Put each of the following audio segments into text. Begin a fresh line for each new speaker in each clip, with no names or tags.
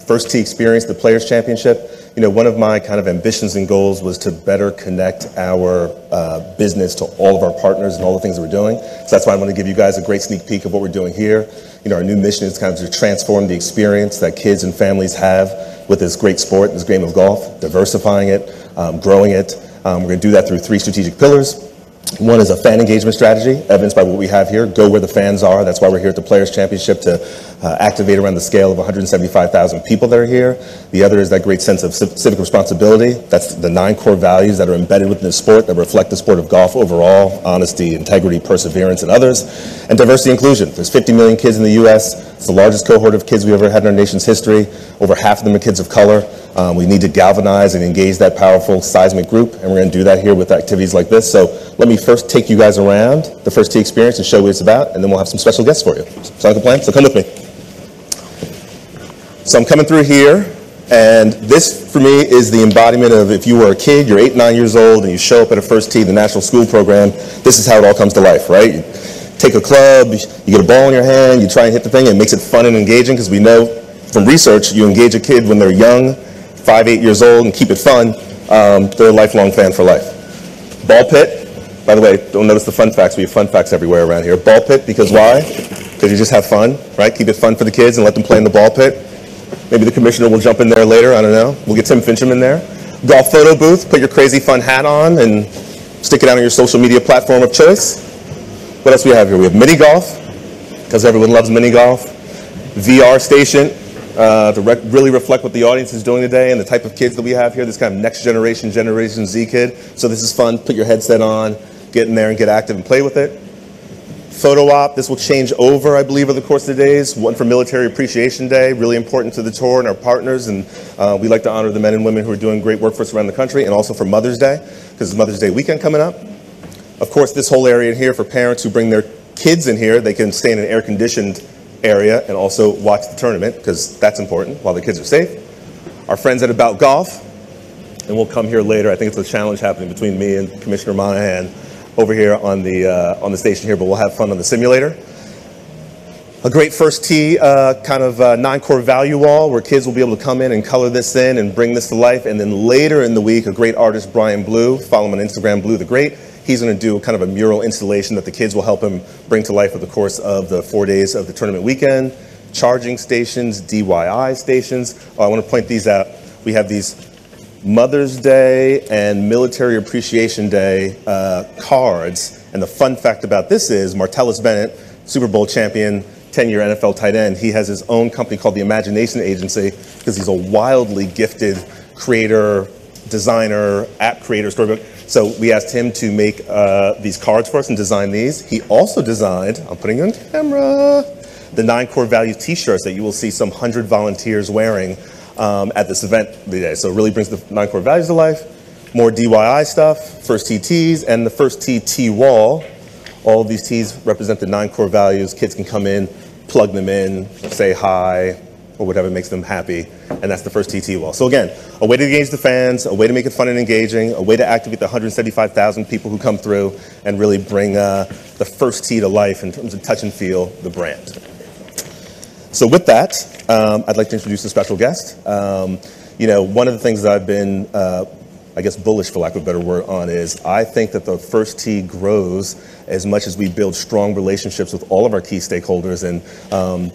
First Tee experience, the Players Championship. You know, one of my kind of ambitions and goals was to better connect our business to all of our partners and all the things that we're doing. So that's why I want to give you guys a great sneak peek of what we're doing here. You know, our new mission is kind of to transform the experience that kids and families have with this great sport, this game of golf, diversifying it, growing it. We're going to do that through 3 strategic pillars. One is a fan engagement strategy, evidenced by what we have here. Go where the fans are. That's why we're here at the Players Championship, to activate around the scale of 175,000 people that are here. The other is that great sense of civic responsibility. That's the 9 core values that are embedded within the sport that reflect the sport of golf overall: honesty, integrity, perseverance, and others. And diversity inclusion. There's 50 million kids in the U.S. It's the largest cohort of kids we've ever had in our nation's history. Over half of them are kids of color. We need to galvanize and engage that powerful seismic group, and we're going to do that here with activities like this. So let me first take you guys around the First Tee experience and show what it's about, and then we'll have some special guests for you. Sound like a plan? So come with me. So I'm coming through here, and this for me is the embodiment of, if you were a kid, you're 8, 9 years old, and you show up at a First Tee, the national school program, this is how it all comes to life, right? You take a club, you get a ball in your hand, you try and hit the thing, and it makes it fun and engaging, because we know from research, you engage a kid when they're young, 5, 8 years old, and keep it fun, they're a lifelong fan for life. Ball pit, by the way, don't notice the fun facts. We have fun facts everywhere around here. Ball pit, because why? Because you just have fun, right? Keep it fun for the kids and let them play in the ball pit. Maybe the commissioner will jump in there later, I don't know. We'll get Tim Fincham in there. Golf photo booth, put your crazy fun hat on and stick it out on your social media platform of choice. What else do we have here? We have mini golf, because everyone loves mini golf. VR station, to really reflect what the audience is doing today and the type of kids that we have here, this kind of next generation, Generation Z kid. So this is fun. Put your headset on, get in there and get active and play with it. Photo op, this will change over, I believe, over the course of the days. One for Military Appreciation Day, really important to the tour and our partners, and we like to honor the men and women who are doing great work for us around the country, and also for Mother's Day, because it's Mother's Day weekend coming up. Of course, this whole area in here for parents who bring their kids in here, they can stay in an air-conditioned area and also watch the tournament, because that's important while the kids are safe. Our friends at About Golf, and we'll come here later. I think it's a challenge happening between me and Commissioner Monahan over here on the station here, but we'll have fun on the simulator. A great First Tee kind of 9 core value wall where kids will be able to come in and color this in and bring this to life. And then later in the week, a great artist, Brian Blue, follow him on Instagram, Blue the Great. He's going to do kind of a mural installation that the kids will help him bring to life over the course of the 4 days of the tournament weekend. Charging stations, DIY stations. Oh, I want to point these out. We have these Mother's Day and Military Appreciation Day cards. And the fun fact about this is Martellus Bennett, Super Bowl champion, 10-year NFL tight end, he has his own company called the Imagination Agency, because he's a wildly gifted creator, designer, app creator, storybook. So we asked him to make these cards for us and design these. He also designed, I'm putting it on camera, the 9 core values t-shirts that you will see some 100 volunteers wearing at this event today. So it really brings the 9 core values to life. More DIY stuff, First Tee tees, and the First Tee tee wall. All of these tees represent the 9 core values. Kids can come in, plug them in, say hi, or whatever makes them happy, and that's the First Tee tee wall. So again, a way to engage the fans, a way to make it fun and engaging, a way to activate the 175,000 people who come through and really bring the First Tee to life in terms of touch and feel the brand. So with that, I'd like to introduce a special guest. You know, one of the things that I've been, I guess, bullish, for lack of a better word, on is I think that the First Tee grows as much as we build strong relationships with all of our key stakeholders, and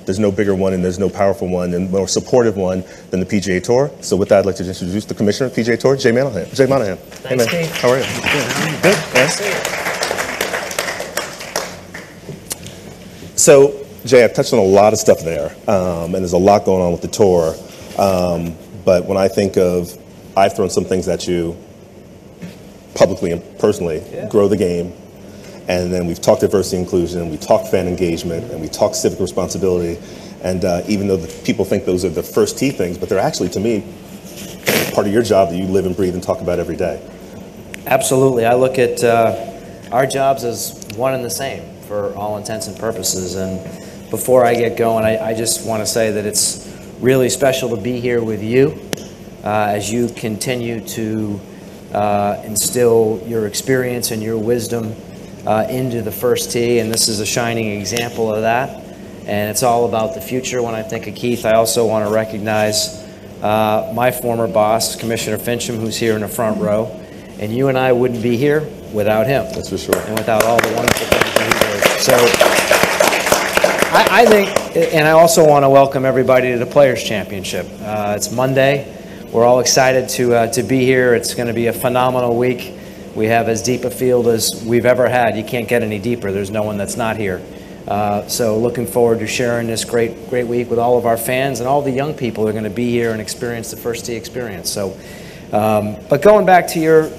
there's no bigger one and there's no powerful one and more supportive one than the PGA Tour. So with that, I'd like to introduce the Commissioner of PGA Tour, Jay Monahan. Jay Monahan.
Thanks,
hey, man.
Steve.
How are you? Good. Nice. So, Jay, I've touched on a lot of stuff there, and there's a lot going on with the tour. But when I think of, I've thrown some things at you publicly and personally, grow the game. And then we've talked diversity and inclusion, we talked fan engagement, and we talked civic responsibility. And even though people think those are the First Tee things, but they're actually, to me, part of your job that you live and breathe and talk about every day.
Absolutely. I look at our jobs as one and the same for all intents and purposes. And before I get going, I just want to say that it's really special to be here with you as you continue to instill your experience and your wisdom into the First Tee, and this is a shining example of that. And it's all about the future. When I think of Keith, I also want to recognize my former boss, Commissioner Fincham, who's here in the front row, and you and I wouldn't be here without him.
That's for sure.
And without all the wonderful things that he did. So I think, and I also want to welcome everybody to the Players' Championship. It's Monday. We're all excited to be here. It's going to be a phenomenal week. We have as deep a field as we've ever had. You can't get any deeper. There's no one that's not here. So looking forward to sharing this great week with all of our fans and all the young people who are going to be here and experience the First Tee experience. So, but going back to your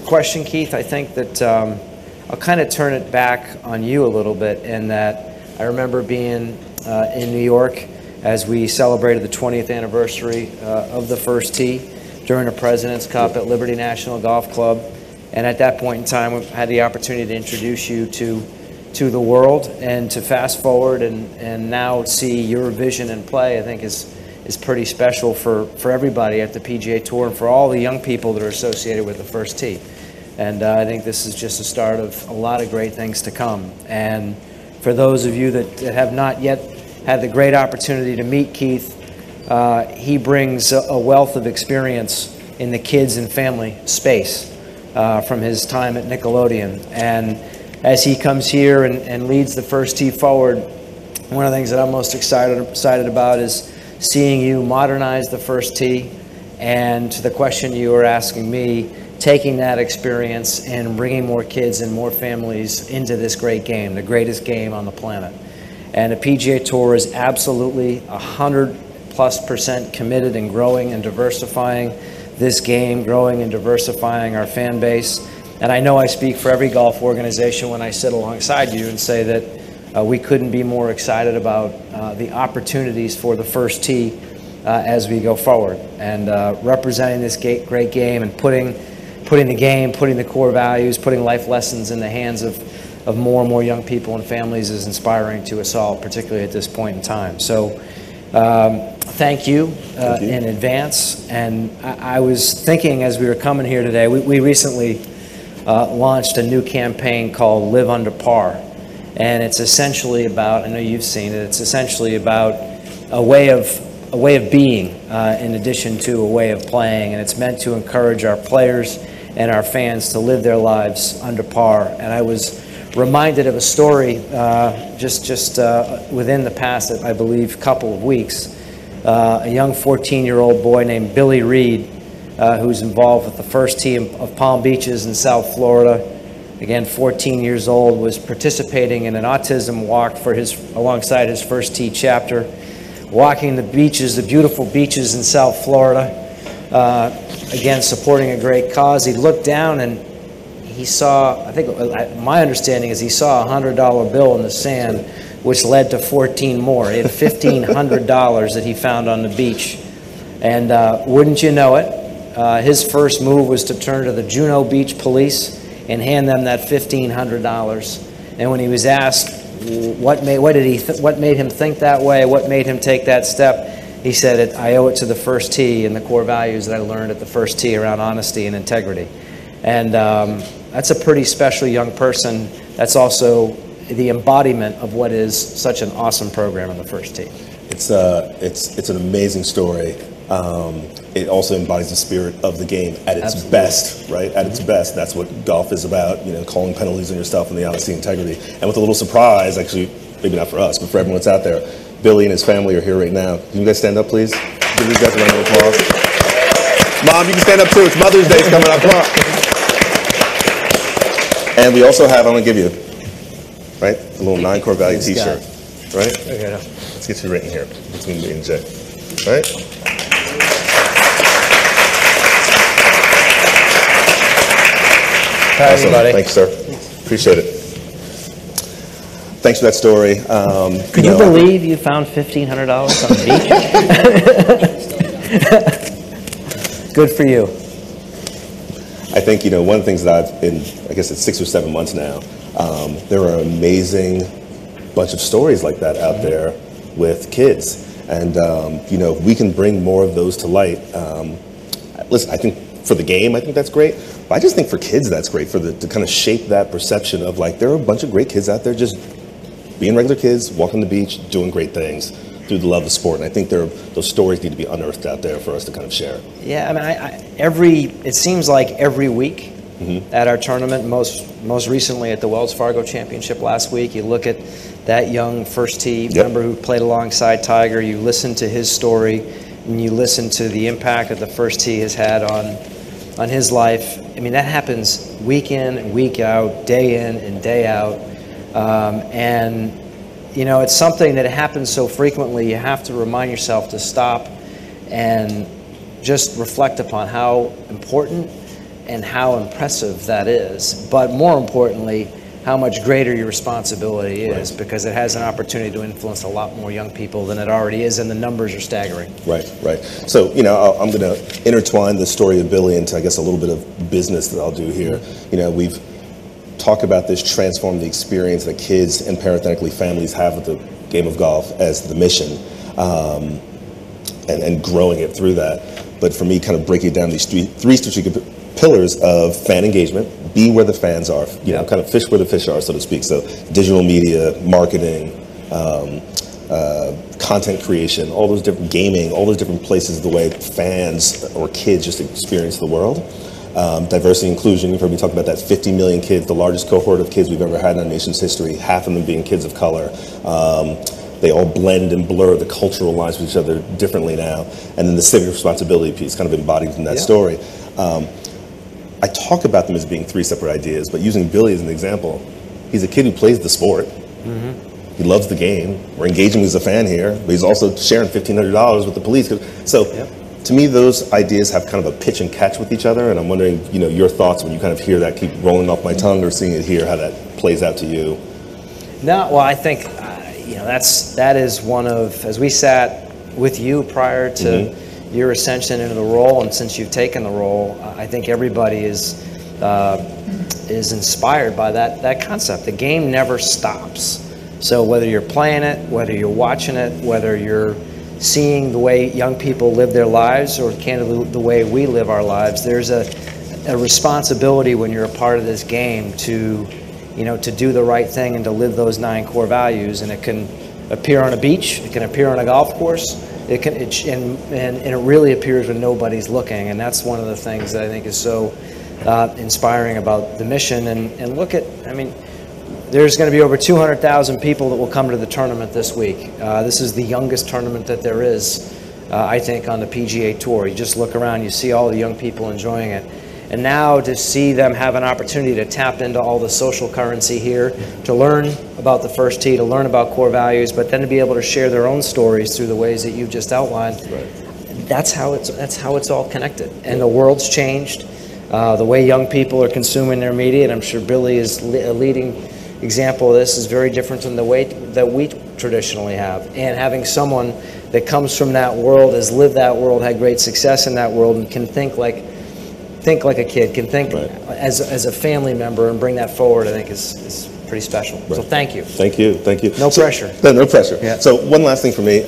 question, Keith, I think that I'll kind of turn it back on you a little bit in that I remember being in New York as we celebrated the 20th anniversary of the First Tee during the President's Cup at Liberty National Golf Club. And at that point in time, we had the opportunity to introduce you to the world, and to fast forward and now see your vision in play, I think is pretty special for everybody at the PGA Tour and for all the young people that are associated with the First Tee. And I think this is just the start of a lot of great things to come. And for those of you that have not yet had the great opportunity to meet Keith, he brings a wealth of experience in the kids and family space from his time at Nickelodeon. And as he comes here and leads the First Tee forward, one of the things that I'm most excited about is seeing you modernize the First Tee, and to the question you were asking me, taking that experience and bringing more kids and more families into this great game, the greatest game on the planet. And the PGA Tour is absolutely 100+% committed in growing and diversifying this game, growing and diversifying our fan base. And I know I speak for every golf organization when I sit alongside you and say that we couldn't be more excited about the opportunities for the First Tee as we go forward. And representing this great game and putting the game, putting the core values, putting life lessons in the hands of more and more young people and families is inspiring to us all, particularly at this point in time. So thank you in advance. And I was thinking as we were coming here today, we recently launched a new campaign called Live Under Par. And it's essentially about, I know you've seen it, it's essentially about a way of being in addition to a way of playing. And it's meant to encourage our players and our fans to live their lives under par. And I was reminded of a story just within the past, I believe, couple of weeks. A young 14-year-old boy named Billy Reed, who's involved with the First Tee of Palm Beaches in South Florida. Again, 14 years old, was participating in an autism walk alongside his First Tee chapter, walking the beaches, the beautiful beaches in South Florida, again, supporting a great cause. He looked down and he saw, I think my understanding is he saw a $100 bill in the sand, which led to 14 more. He had $1,500 that he found on the beach. And wouldn't you know it, his first move was to turn to the Juno Beach police and hand them that $1,500. And when he was asked what made him think that way, what made him take that step, he said, I owe it to the First Tee and the core values that I learned at the First Tee around honesty and integrity. And that's a pretty special young person. That's also the embodiment of what is such an awesome program in the First Tee.
It's an amazing story. It also embodies the spirit of the game at its
Absolutely.
best, right? At its best. That's what golf is about, you know, calling penalties on yourself and the honesty and integrity. And with a little surprise, actually, maybe not for us, but for everyone that's out there, Billy and his family are here right now. Can you guys stand up, please? Give these guys a round of applause. Mom, you can stand up too. It's Mother's Day coming up. Come on. And we also have, I'm going to give you, right, a little 9 core value t-shirt, right?
Okay.
Let's get you right in here between me and Jay, right?
Hi,
awesome.
everybody.
Thanks, sir. Appreciate it. Thanks for that story.
Can you believe you found $1,500 on the beach? Good for you.
I think, you know, one of the things that I've been, I guess it's 6 or 7 months now, there are an amazing bunch of stories like that out there with kids. And, you know, we can bring more of those to light. Listen, I think for the game, I think that's great. But I just think for kids, that's great to kind of shape that perception of like, there are a bunch of great kids out there just being regular kids, walking the beach, doing great things. through the love of sport. And I think those stories need to be unearthed out there for us to kind of share.
Yeah, I mean, it seems like every week at our tournament, most recently at the Wells Fargo Championship last week, you look at that young first tee member who played alongside Tiger, you listen to his story, and you listen to the impact that the first tee has had on his life. I mean, that happens week in and week out, day in and day out. And, you know, it's something that happens so frequently, you have to remind yourself to stop and just reflect upon how important and how impressive that is. But more importantly, how much greater your responsibility is, because it has an opportunity to influence a lot more young people than it already is, and the numbers are staggering.
Right. So, you know, I'm going to intertwine the story of Billy into, I guess, a little bit of business that I'll do here. You know, we've talked about this transform the experience that kids and parenthetically families have with the game of golf as the mission, and growing it through that. But for me, kind of breaking it down these three strategic pillars of fan engagement, be where the fans are, you know, kind of fish where the fish are, so to speak. So digital media, marketing, content creation, all those different gaming, all those different places, the way fans or kids just experience the world. Diversity and inclusion, you've heard me talk about that. 50 million kids, the largest cohort of kids we've ever had in our nation's history, half of them being kids of color. They all blend and blur the cultural lines with each other differently now. And then the civic responsibility piece kind of embodied in that story. I talk about them as being three separate ideas, but using Billy as an example, he's a kid who plays the sport. He loves the game. We're engaging as a fan here, but he's also sharing $1,500 with the police. So to me, those ideas have kind of a pitch and catch with each other, and I'm wondering, you know, your thoughts when you kind of hear that keep rolling off my tongue, or seeing it here, how that plays out to you.
No, well, I think, you know, that is one of, as we sat with you prior to your ascension into the role, and since you've taken the role, I think everybody is inspired by that concept. The game never stops. So whether you're playing it, whether you're watching it, whether you're seeing the way young people live their lives, or candidly the way we live our lives, there's a responsibility when you're a part of this game to, you know, to do the right thing and to live those 9 core values. And it can appear on a beach, it can appear on a golf course, and it really appears when nobody's looking. And that's one of the things that I think is so inspiring about the mission. And look at, I mean, there's going to be over 200,000 people that will come to the tournament this week. This is the youngest tournament that there is, I think, on the PGA Tour. You just look around, you see all the young people enjoying it. And now to see them have an opportunity to tap into all the social currency here, to learn about the first tee, to learn about core values, but then to be able to share their own stories through the ways that you've just outlined. That's how it's all connected. And the world's changed. The way young people are consuming their media, and I'm sure Billy is a leading example of this, is very different than the way that we traditionally have. And having someone that comes from that world, has lived that world, had great success in that world, and can think like a kid, can think as a family member, and bring that forward, I think is pretty special. So thank you.
Thank you.
No pressure.
No pressure. Yeah. So one last thing for me.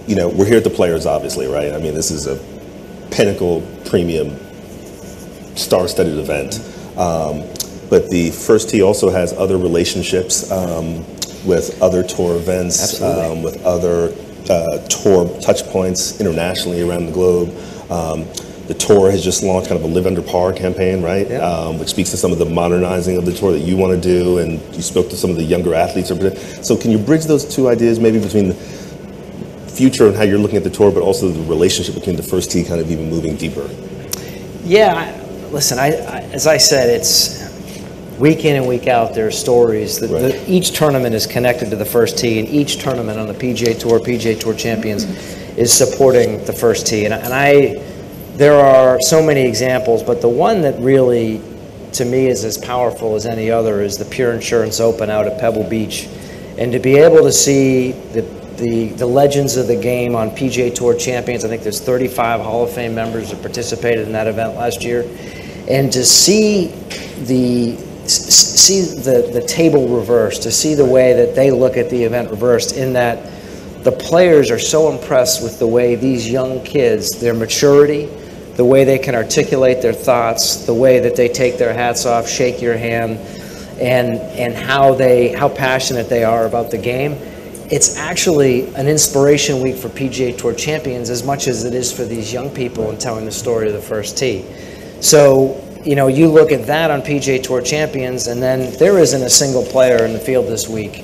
You know, we're here at the Players, obviously, right? I mean, this is a pinnacle, premium, star-studded event. But the first tee also has other relationships with other tour events, with other tour touch points internationally around the globe. The tour has just launched kind of a Live Under Par campaign, right? Which speaks to some of the modernizing of the tour that you want to do, and you spoke to some of the younger athletes. So can you bridge those two ideas, maybe between the future and how you're looking at the tour, but also the relationship between the first tee kind of even moving deeper?
Yeah, listen, as I said, it's week in and week out, there are stories. Each tournament is connected to the first tee, and each tournament on the PGA Tour Champions is supporting the first tee. There are so many examples, but the one that really, to me, is as powerful as any other is the Pure Insurance Open out at Pebble Beach. And to be able to see the legends of the game on PGA Tour Champions, I think there's 35 Hall of Fame members that participated in that event last year, and to see the table reversed, to see the way that they look at the event reversed, in that the players are so impressed with the way these young kids, their maturity, the way they can articulate their thoughts, the way that they take their hats off, shake your hand, and how passionate they are about the game. it's actually an inspiration week for PGA Tour champions as much as it is for these young people and telling the story of the first tee. So, you know, you look at that on PGA Tour champions, and then there isn't a single player in the field this week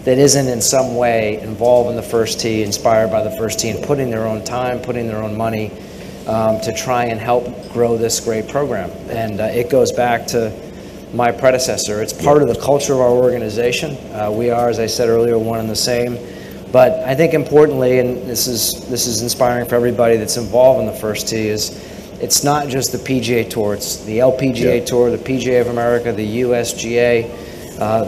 that isn't in some way involved in the first tee, inspired by the first tee, and putting their own time, putting their own money to try and help grow this great program. And it goes back to my predecessor. It's part of the culture of our organization. We are, as I said earlier, one and the same. But I think importantly, and this is inspiring for everybody that's involved in the first tee, is it's not just the PGA Tour. It's the LPGA Tour, the PGA of America, the USGA,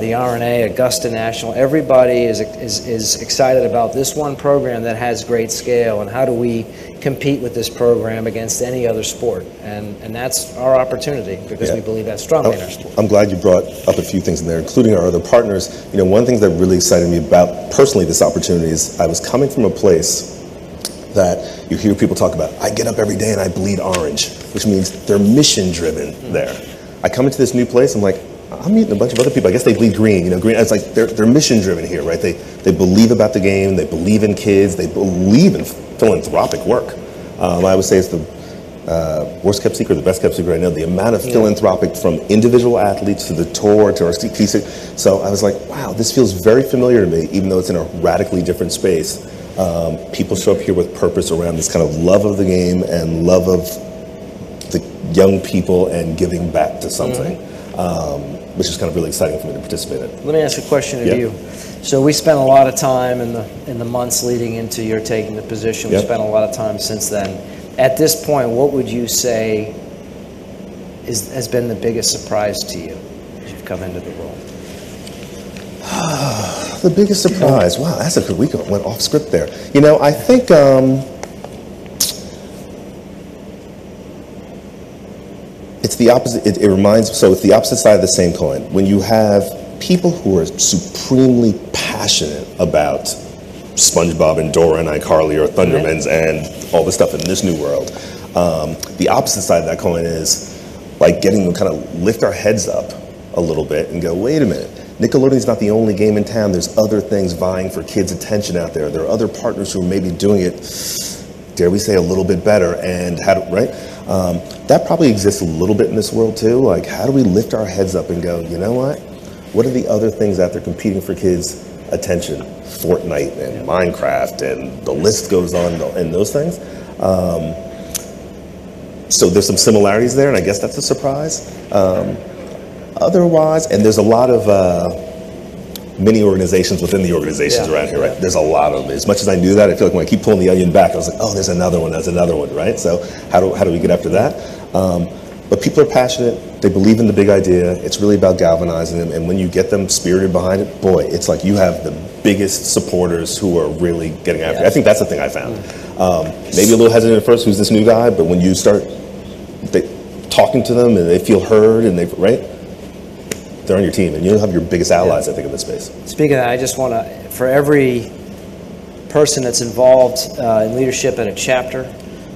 the RNA, Augusta National. Everybody is excited about this one program that has great scale, and how do we compete with this program against any other sport, and that's our opportunity, because we believe that strongly in our sport.
I'm glad you brought up a few things in there, including our other partners. You know, one thing that really excited me about personally this opportunity is I was coming from a place that you hear people talk about, I get up every day and I bleed orange, which means they're mission driven there. I come into this new place, I'm like, I'm meeting a bunch of other people. I guess they bleed green. You know, green. It's like they're mission driven here, right? They believe about the game. They believe in kids. They believe in philanthropic work. I would say it's the worst kept secret, the best kept secret I know. The amount of philanthropic from individual athletes to the tour to our key. So I was like, wow, this feels very familiar to me, even though it's in a radically different space. People show up here with purpose around this kind of love of the game and love of the young people and giving back to something. Which is kind of really exciting for me to participate in.
Let me ask a question of you. So we spent a lot of time in the months leading into your taking the position. We spent a lot of time since then. At this point, what would you say has been the biggest surprise to you as you've come into the role?
The biggest surprise? Wow, that's a good week. Went off script there. You know, I think it's the opposite. It reminds, so it's the opposite side of the same coin. When you have people who are supremely passionate about SpongeBob and Dora and iCarly or Thundermans and all the stuff in this new world, the opposite side of that coin is like getting them kind of lift our heads up a little bit and go, wait a minute, Nickelodeon's not the only game in town. There's other things vying for kids' attention out there. There are other partners who are maybe doing it, dare we say, a little bit better, and how to, right? That probably exists a little bit in this world too. Like, how do we lift our heads up and go, you know what are the other things out there competing for kids' attention? Fortnite and Minecraft, and the list goes on, and those things. So there's some similarities there, and I guess that's a surprise. Otherwise, and there's a lot of mini organizations within the organizations around here, right? There's a lot of them. As much as I knew that, I feel like when I keep pulling the onion back, I was like, oh, there's another one, right? So how do we get after that? But people are passionate. They believe in the big idea. It's really about galvanizing them. And when you get them spirited behind it, boy, it's like you have the biggest supporters who are really getting after it. I think that's the thing I found. Maybe a little hesitant at first, who's this new guy? But when you start talking to them and they feel heard and they're on your team, and you'll have your biggest allies, I think, in this space.
Speaking of that, I just want to, for every person that's involved in leadership at a chapter,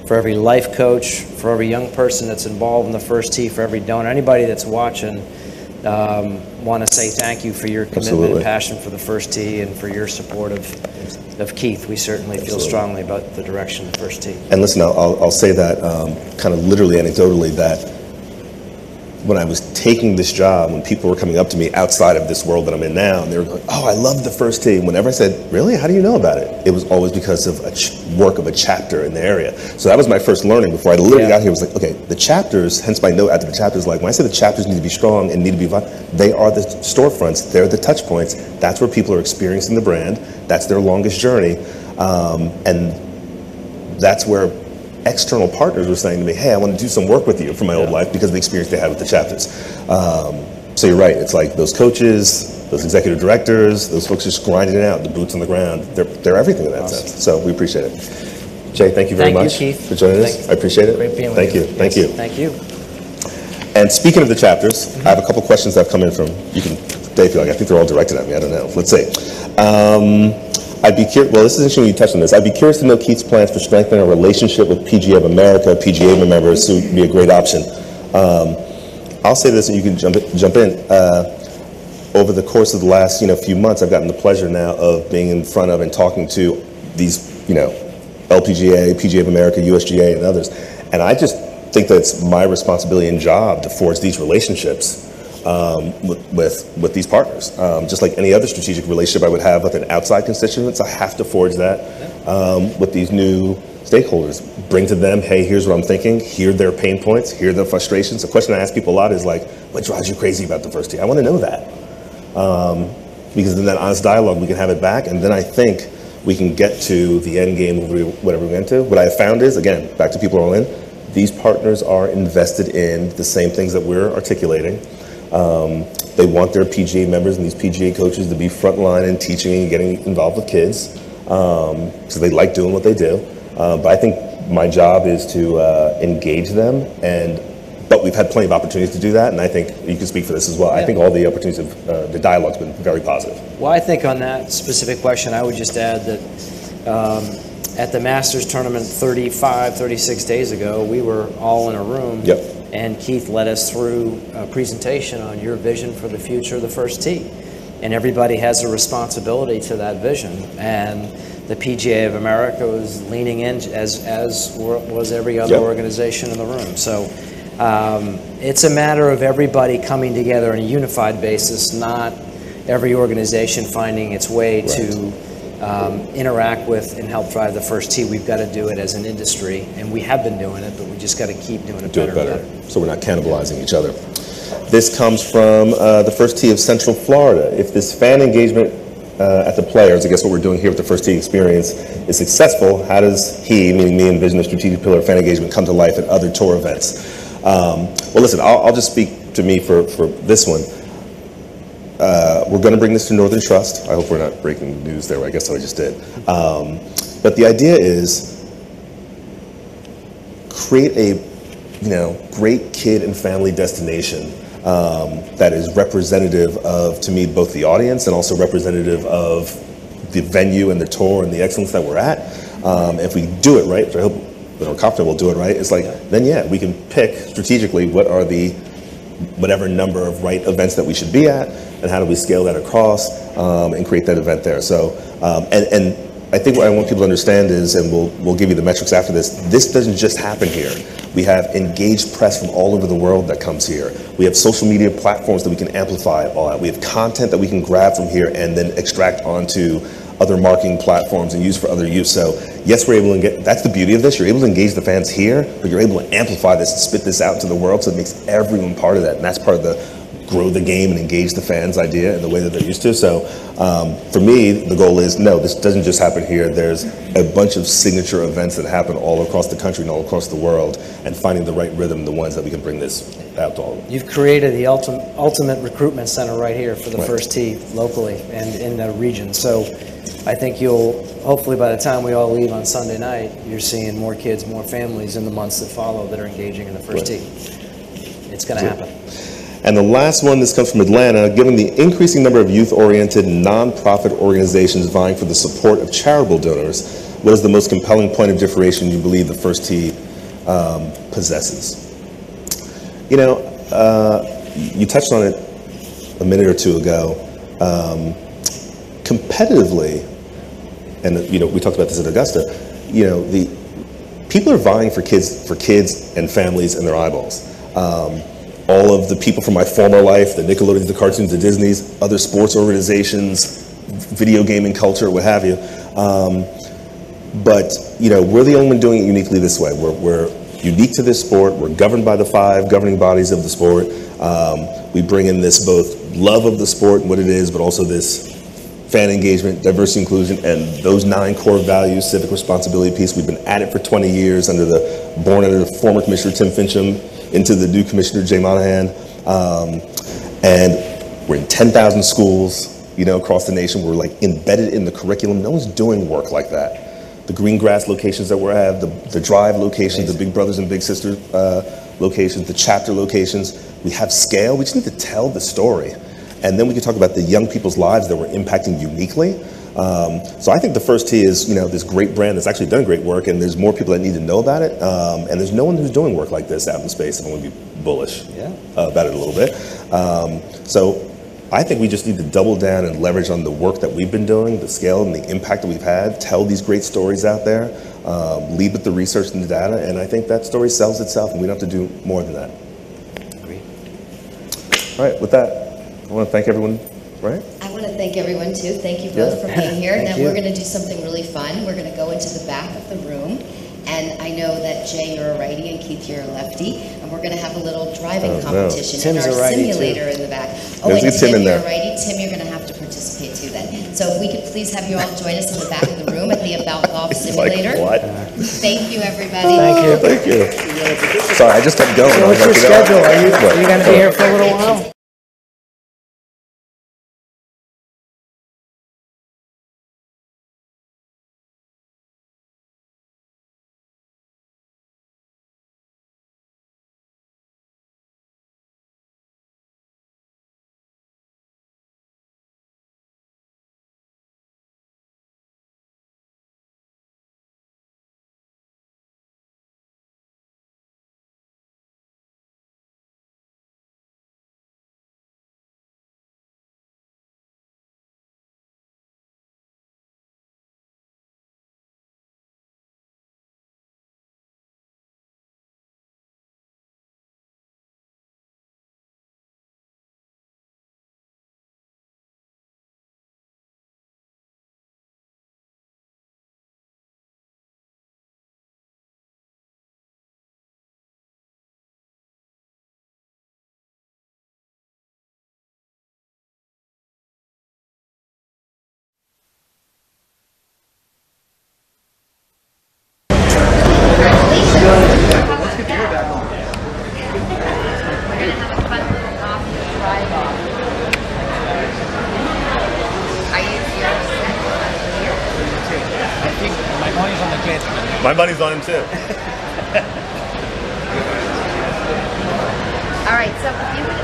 for every life coach, for every young person that's involved in the first tee, for every donor, anybody that's watching, want to say thank you for your commitment and passion for the first tee and for your support of Keith. We certainly feel strongly about the direction of the first tee.
And listen, I'll say that kind of literally, anecdotally, that when I was taking this job, when people were coming up to me outside of this world that I'm in now, and they were like, oh, I love the first tee. Whenever I said, really? How do you know about it? It was always because of work of a chapter in the area. So that was my first learning before I literally got here. It was like, okay, the chapters, hence my note after the chapters, like when I say the chapters need to be strong and need to be vital, they are the storefronts. They're the touch points. That's where people are experiencing the brand. That's their longest journey. And that's where external partners were saying to me, hey, I want to do some work with you from my old life because of the experience they had with the chapters. So you're right. It's like those coaches, those executive directors, those folks just grinding it out, the boots on the ground. They're everything in that sense. So we appreciate it. Jay, thank you very much for joining us. I appreciate it.
Great being with you.
Thank you.
Thank you.
And speaking of the chapters, I have a couple questions that have come in from, Dave, I think they're all directed at me. I don't know. Let's see. I'd be curious, well, this is interesting you touched on this. I'd be curious to know Keith's plans for strengthening a relationship with PGA of America, PGA members, who would be a great option. I'll say this and you can jump in. over the course of the last, few months, I've gotten the pleasure now of being in front of and talking to these, LPGA, PGA of America, USGA, and others. And I just think that it's my responsibility and job to forge these relationships with these partners. Just like any other strategic relationship I would have with an outside constituents, I have to forge that with these new stakeholders. Bring to them, hey, here's what I'm thinking, hear their pain points, hear their frustrations. The question I ask people a lot is like, what drives you crazy about the first tee? I want to know that. Because in that honest dialogue, we can have it back, and then I think we can get to the end game of whatever we get to. What I have found is, again, back to people all in, these partners are invested in the same things that we're articulating. They want their PGA members and these PGA coaches to be frontline and teaching and getting involved with kids. So they like doing what they do. But I think my job is to engage them, but we've had plenty of opportunities to do that, and I think you can speak for this as well. I think all the opportunities the dialogue's been very positive.
Well, I think on that specific question, I would just add that at the Masters tournament 36 days ago, we were all in a room.
Yep.
And Keith led us through a presentation on your vision for the future of the first tee. And everybody has a responsibility to that vision. And the PGA of America was leaning in, as was every other organization in the room. So it's a matter of everybody coming together on a unified basis, not every organization finding its way to interact with and help drive the first tee. We've got to do it as an industry, and we have been doing it, but we just got to keep doing it better and better.
So we're not cannibalizing each other. This comes from the first tee of Central Florida. If this fan engagement at the Players, I guess what we're doing here with the first tee experience, is successful, how does he, meaning me, envision a strategic pillar of fan engagement come to life at other tour events? Well, listen, I'll just speak to me for this one. We're going to bring this to Northern Trust. I hope we're not breaking news there. I guess I just did. But the idea is create a great kid and family destination that is representative of, to me, both the audience and also representative of the venue and the tour and the excellence that we're at. If we do it right, which I hope we're confident we'll do it right, it's like, then yeah, we can pick strategically what are the whatever number of right events that we should be at, and how do we scale that across and create that event there. So, and I think what I want people to understand is, and we'll give you the metrics after this doesn't just happen here. We have engaged press from all over the world that comes here. We have social media platforms that we can amplify all that. We have content that we can grab from here and then extract onto other marketing platforms and use for other use. So yes, we're able to get, that's the beauty of this, you're able to engage the fans here, but you're able to amplify this and spit this out to the world, so it makes everyone part of that. And that's part of the grow the game and engage the fans idea in the way that they're used to. So for me, the goal is, no, this doesn't just happen here. There's a bunch of signature events that happen all across the country and all across the world, and finding the right rhythm, the ones that we can bring this out to all of them.
You've created the ultimate recruitment center right here for the first tee locally and in the region. So I think you'll, hopefully by the time we all leave on Sunday night, you're seeing more kids, more families in the months that follow that are engaging in the first tee. It's going to happen.
And the last one, this comes from Atlanta. Given the increasing number of youth-oriented nonprofit organizations vying for the support of charitable donors, what is the most compelling point of differentiation you believe the first tee possesses? You know, you touched on it a minute or two ago. Competitively, and we talked about this at Augusta, the people are vying for kids and families and their eyeballs. All of the people from my former life, the Nickelodeons, the cartoons, the Disneys, other sports organizations, video gaming culture, what have you. But we're the only one doing it uniquely this way. We're unique to this sport. We're governed by the 5 governing bodies of the sport. We bring in this both love of the sport and what it is, but also this fan engagement, diversity, inclusion, and those 9 core values, civic responsibility piece. We've been at it for 20 years born under the former Commissioner Tim Fincham into the new Commissioner Jay Monahan. And we're in 10,000 schools, across the nation. We're like embedded in the curriculum. No one's doing work like that. The green grass locations that we have, the drive locations, the big brothers and big sisters locations, the chapter locations. We have scale. We just need to tell the story. And then we can talk about the young people's lives that we're impacting uniquely. So I think the first tee is, this great brand that's actually done great work, and there's more people that need to know about it. And there's no one who's doing work like this out in space, if I'm going to be bullish about it a little bit. So I think we just need to double down and leverage on the work that we've been doing, the scale and the impact that we've had, tell these great stories out there, lead with the research and the data, and I think that story sells itself, and we don't have to do more than that.
Agreed.
All right, with that, I want to thank everyone, right?
I want to thank everyone too. Thank you both for being here.
Thank
Now
you.
we're going to do something really fun. We're going to go into the back of the room. And I know that Jay, you're a righty, and Keith, you're a lefty, and we're going to have a little driving competition
Tim's
in
a
our
righty,
simulator
too.
in the back.
Let's
Oh, and
get Tim
Tim,
in
you're
there.
a righty. Tim, you're going to have to participate too then. So if we could please have you all join us in the back of the room at the About Golf Simulator.
Like, what?
Thank you, everybody.
Thank you.
Thank you. Sorry, I just kept going.
So what's your schedule? Are you going to be here for a little while?
My money's on him too.
All right, so if you would...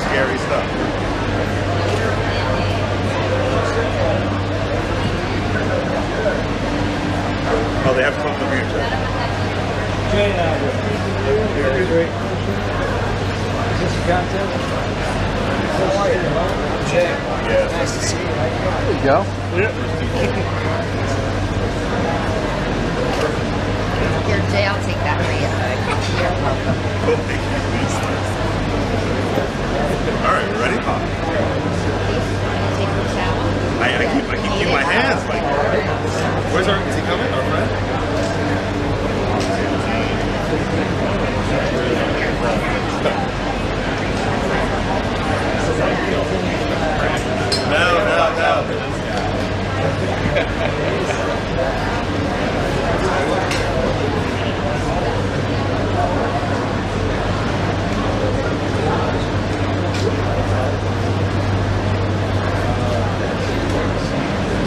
Scary stuff. Oh, they have to come over here too.
Jay, is this your content? How are you? Jay.
Yeah.
Nice to see you. There you go.
Here, Jay, I'll take that for you. You're welcome.
All right, ready?
Take your shower.
I keep keeping my hands like. Where's our? Is he coming? Our friend? No.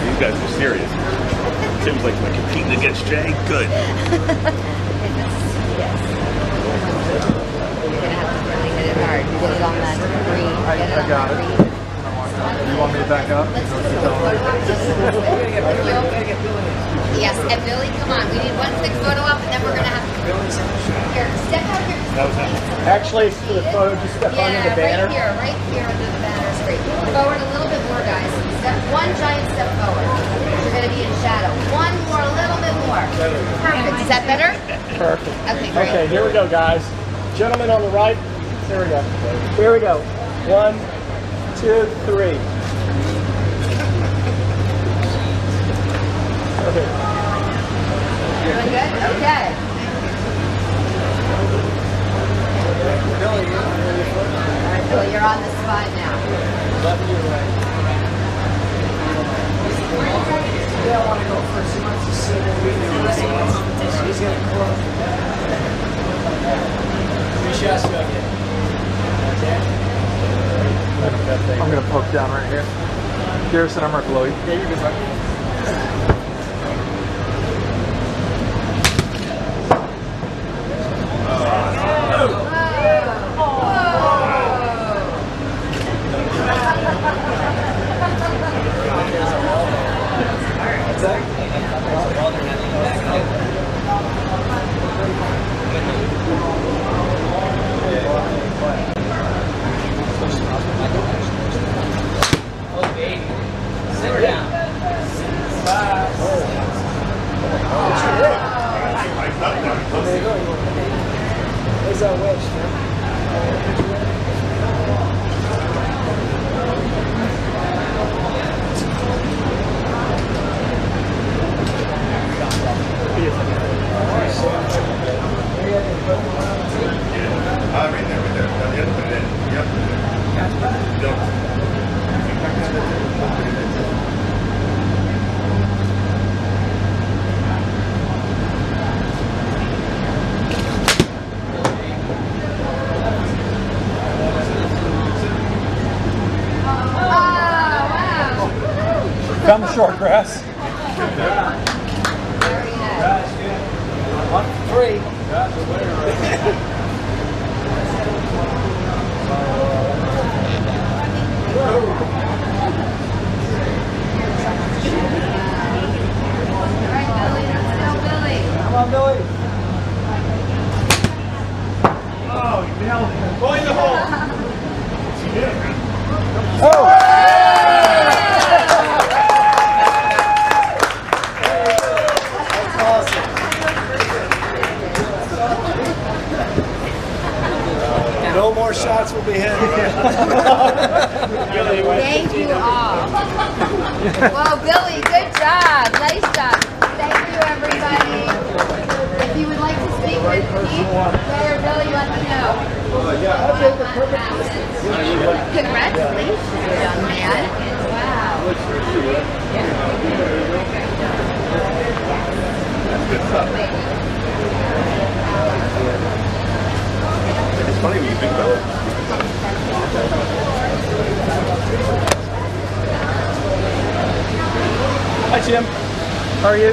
These guys are serious. Tim's like, am I competing against Jay? Good.
Yes. You're gonna have to really hit it hard. Get it on that green.
I got it. You want me to back up?
Let's do a photo op. Yes, and Billy, come on. We need one quick photo op, and then we're gonna have to. Here, step out here.
Actually, for the photo, just step under the banner.
Right here under the banner is great. Forward a little bit more, guys. Step one giant step forward. You're gonna be in shadow. One more, a little bit more. Perfect. Is that better?
Perfect.
Okay, great.
Okay, here we go, guys. Gentlemen on the right. There we go. Here we go. 1, 2, 3. Okay.
Doing good? Okay. All right, Billy, you're on the spot now.
Yeah, I want to go first. He wants to see what we do. He's going to close. I'm going to poke down right here. Garrison, I'm right below you. Yeah, you're good. Down the short grass.
One, three.
Come on, Billy. Oh, you nailed it. Going the hole. Oh! That's awesome. No more shots will be hit.
Thank you all. Well, Billy, good job. Nice job. Thank you, everybody. If you would like to speak with Keith, Ray, or Billy, let me know. Congratulations, young man. Wow.
It's funny when you think about it.
Hi, Jim. How are you?